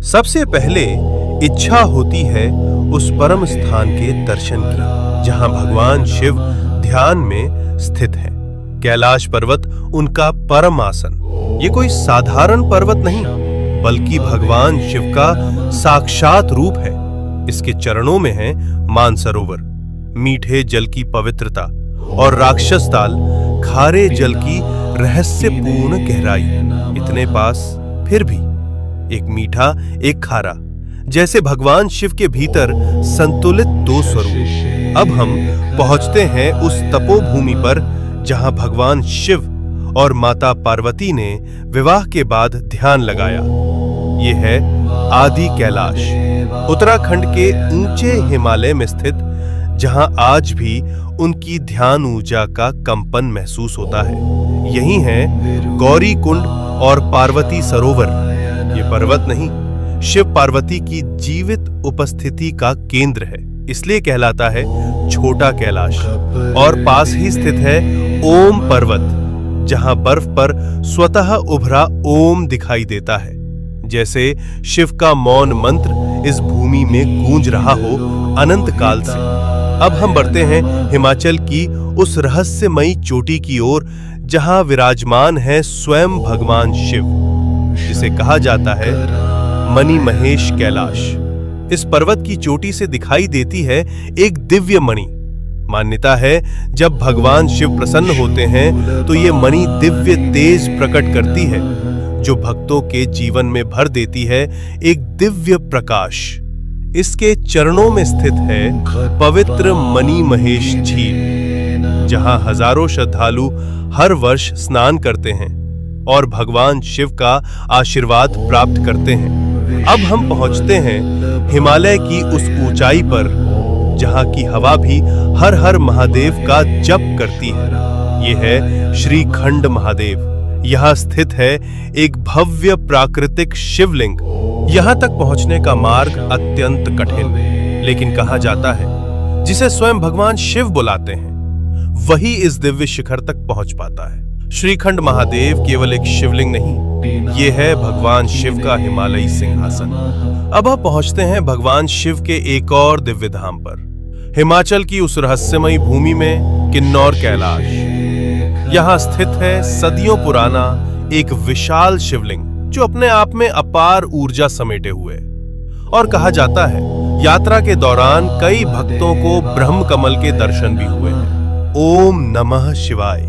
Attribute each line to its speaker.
Speaker 1: सबसे पहले इच्छा होती है उस परम स्थान के दर्शन की जहां भगवान शिव ध्यान में स्थित है। कैलाश पर्वत उनका परम आसन। ये कोई साधारण पर्वत नहीं बल्कि भगवान शिव का साक्षात रूप है। इसके चरणों में है मानसरोवर, मीठे जल की पवित्रता, और राक्षस ताल, खारे जल की रहस्यपूर्ण गहराई। इतने पास फिर भी एक मीठा एक खारा, जैसे भगवान शिव के भीतर संतुलित दो स्वरूप। अब हम पहुंचते हैं उस तपोभूमि पर जहां भगवान शिव और माता पार्वती ने विवाह के बाद ध्यान लगाया। ये है आदि कैलाश, उत्तराखंड के ऊंचे हिमालय में स्थित, जहां आज भी उनकी ध्यान ऊर्जा का कंपन महसूस होता है। यही है गौरी कुंड और पार्वती सरोवर। ये पर्वत नहीं, शिव पार्वती की जीवित उपस्थिति का केंद्र है, इसलिए कहलाता है छोटा कैलाश। और पास ही स्थित है ओम पर्वत, जहां बर्फ पर स्वतः उभरा ओम दिखाई देता है, जैसे शिव का मौन मंत्र इस भूमि में गूंज रहा हो अनंत काल से। अब हम बढ़ते हैं हिमाचल की उस रहस्यमयी चोटी की ओर जहां विराजमान है स्वयं भगवान शिव, जिसे कहा जाता है मणि महेश कैलाश। इस पर्वत की चोटी से दिखाई देती है एक दिव्य मणि। मान्यता है जब भगवान शिव प्रसन्न होते हैं तो ये मणि दिव्य तेज प्रकट करती है, जो भक्तों के जीवन में भर देती है एक दिव्य प्रकाश। इसके चरणों में स्थित है पवित्र मणि महेश झील, जहां हजारों श्रद्धालु हर वर्ष स्नान करते हैं और भगवान शिव का आशीर्वाद प्राप्त करते हैं। अब हम पहुंचते हैं हिमालय की उस ऊंचाई पर जहां की हवा भी हर हर महादेव का जप करती है। यह है श्रीखंड महादेव। यहां स्थित है एक भव्य प्राकृतिक शिवलिंग। यहां तक पहुंचने का मार्ग अत्यंत कठिन, लेकिन कहा जाता है जिसे स्वयं भगवान शिव बुलाते हैं वही इस दिव्य शिखर तक पहुंच पाता है। श्रीखंड महादेव केवल एक शिवलिंग नहीं, ये है भगवान शिव का हिमालयी सिंहासन। अब हम पहुंचते हैं भगवान शिव के एक और दिव्य धाम पर, हिमाचल की उस रहस्यमयी भूमि में किन्नौर कैलाश। यहां स्थित है सदियों पुराना एक विशाल शिवलिंग, जो अपने आप में अपार ऊर्जा समेटे हुए। और कहा जाता है यात्रा के दौरान कई भक्तों को ब्रह्म कमल के दर्शन भी हुए हैं। ओम नमः शिवाय।